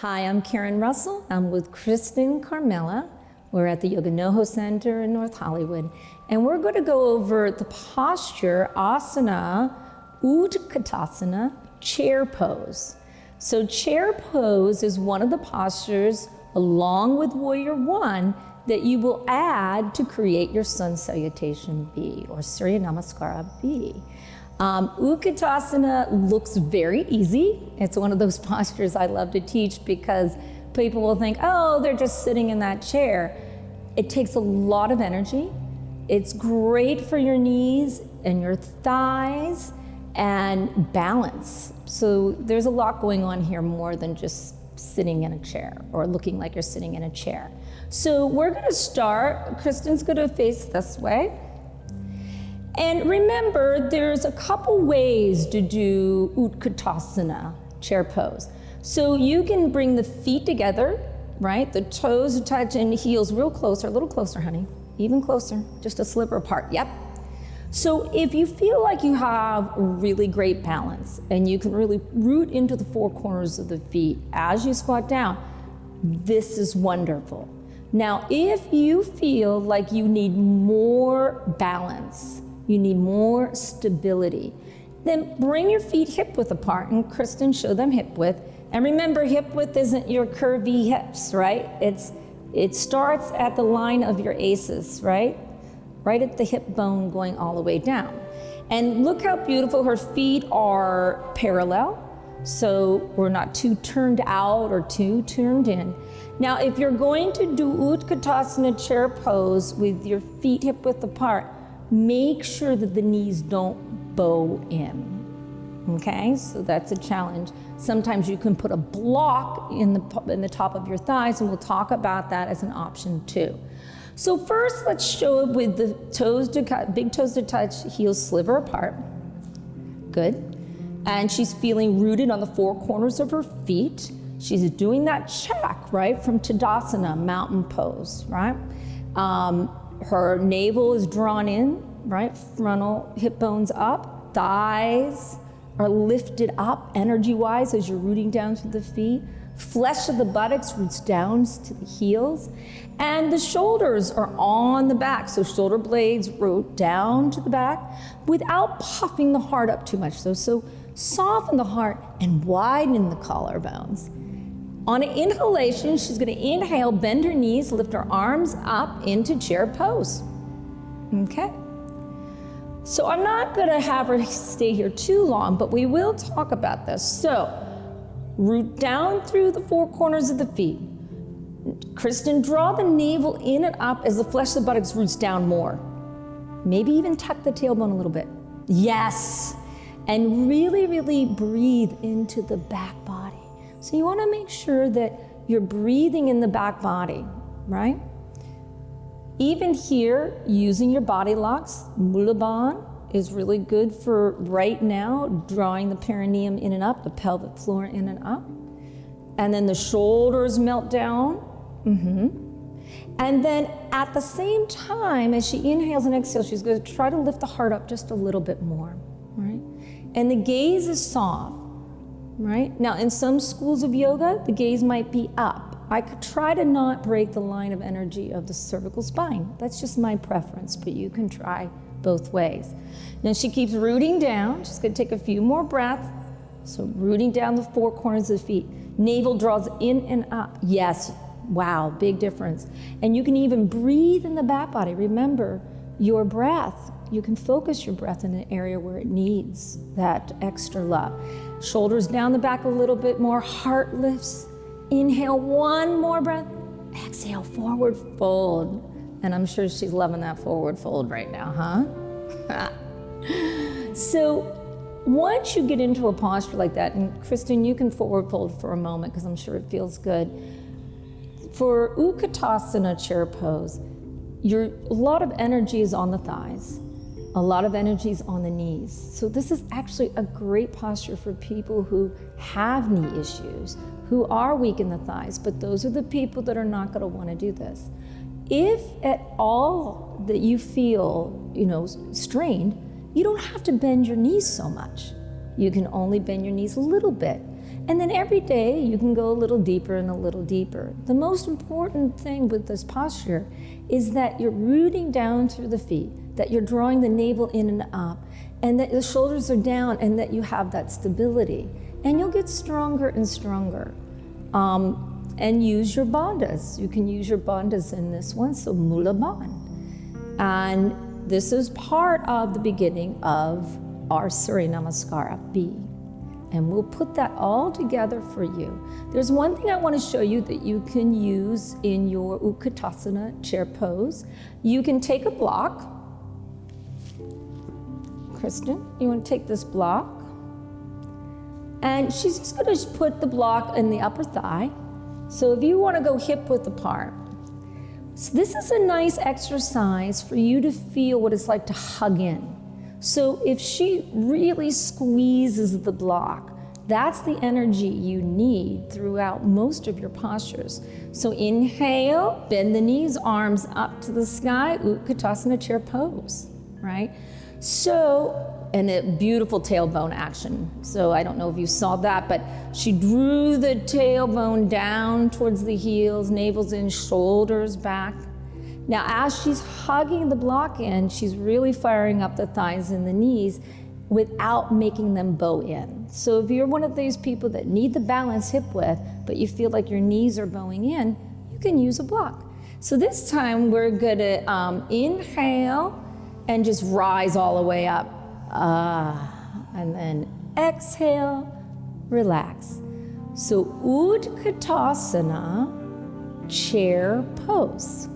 Hi, I'm Karen Russell. I'm with Kristen Carmela. We're at the Yoga NoHo Center in North Hollywood, and we're going to go over the posture, asana, Utkatasana, chair pose. So chair pose is one of the postures, along with Warrior One, that you will add to create your Sun Salutation B or Surya Namaskara B. Utkatasana looks very easy. It's one of those postures I love to teach because people will think, oh, they're just sitting in that chair. It takes a lot of energy. It's great for your knees and your thighs and balance. So there's a lot going on here more than just sitting in a chair or looking like you're sitting in a chair. So we're gonna start. Kristen's gonna face this way. And remember, there's a couple ways to do Utkatasana, chair pose. So you can bring the feet together, right? The toes touch and heels real closer, a little closer, honey, even closer, just a sliver apart, yep. So if you feel like you have really great balance and you can really root into the four corners of the feet as you squat down, this is wonderful. Now, if you feel like you need more balance, you need more stability, then bring your feet hip width apart, and Kristen, show them hip width. And remember, hip width isn't your curvy hips, right? It starts at the line of your aces, right? Right at the hip bone going all the way down. And look how beautiful her feet are parallel, so we're not too turned out or too turned in. Now, if you're going to do Utkatasana chair pose with your feet hip width apart, make sure that the knees don't bow in, okay? So that's a challenge. Sometimes you can put a block in the top of your thighs, and we'll talk about that as an option too. So first, let's show it with the toes to big toes to touch, heels sliver apart. Good. And she's feeling rooted on the four corners of her feet. She's doing that check, right, from Tadasana, mountain pose, right? Her navel is drawn in, right? Frontal hip bones up, thighs are lifted up energy-wise as you're rooting down through the feet. Flesh of the buttocks roots down to the heels, and the shoulders are on the back. So shoulder blades root down to the back without puffing the heart up too much. So soften the heart and widen the collarbones. On an inhalation, she's gonna inhale, bend her knees, lift her arms up into chair pose. Okay. So I'm not gonna have her stay here too long, but we will talk about this. So, root down through the four corners of the feet. Kristen, draw the navel in and up as the flesh of the buttocks roots down more. Maybe even tuck the tailbone a little bit. Yes. And really, really breathe into the back body. So you want to make sure that you're breathing in the back body, right? Even here, using your body locks, Mula is really good for right now, drawing the perineum in and up, the pelvic floor in and up. And then the shoulders melt down. And then at the same time, as she inhales and exhales, she's going to try to lift the heart up just a little bit more, right? And the gaze is soft. Right? Now, in some schools of yoga, the gaze might be up. I could try to not break the line of energy of the cervical spine. That's just my preference, but you can try both ways. Then she keeps rooting down. She's gonna take a few more breaths. So rooting down the four corners of the feet. Navel draws in and up. Yes, wow, big difference. And you can even breathe in the back body. Remember, your breath, you can focus your breath in an area where it needs that extra love. Shoulders down the back a little bit more, heart lifts. Inhale, one more breath. Exhale, forward fold. And I'm sure she's loving that forward fold right now, huh? So once you get into a posture like that, and Kristen, you can forward fold for a moment because I'm sure it feels good. For Utkatasana chair pose, a lot of energy is on the thighs. A lot of energy is on the knees. So this is actually a great posture for people who have knee issues, who are weak in the thighs, but those are the people that are not gonna wanna do this. If at all that you feel, strained, you don't have to bend your knees so much. You can only bend your knees a little bit. And then every day you can go a little deeper and a little deeper. The most important thing with this posture is that you're rooting down through the feet, that you're drawing the navel in and up, and that the shoulders are down, and that you have that stability. And you'll get stronger and stronger. And use your bandhas. You can use your bandhas in this one, so Mula Bandh. And this is part of the beginning of our Surya Namaskara, B. And we'll put that all together for you. There's one thing I want to show you that you can use in your Utkatasana chair pose. You can take a block. Kristen, you want to take this block? And she's just going to put the block in the upper thigh. So if you want to go hip width apart. So this is a nice exercise for you to feel what it's like to hug in. So if she really squeezes the block, that's the energy you need throughout most of your postures. So inhale, bend the knees, arms up to the sky, Utkatasana chair pose, right? So, and a beautiful tailbone action. So I don't know if you saw that, but she drew the tailbone down towards the heels, navel's in, shoulders back. Now, as she's hugging the block in, she's really firing up the thighs and the knees without making them bow in. So if you're one of these people that need the balance hip width, but you feel like your knees are bowing in, you can use a block. So this time we're gonna inhale and just rise all the way up. And then exhale, relax. So Utkatasana chair pose.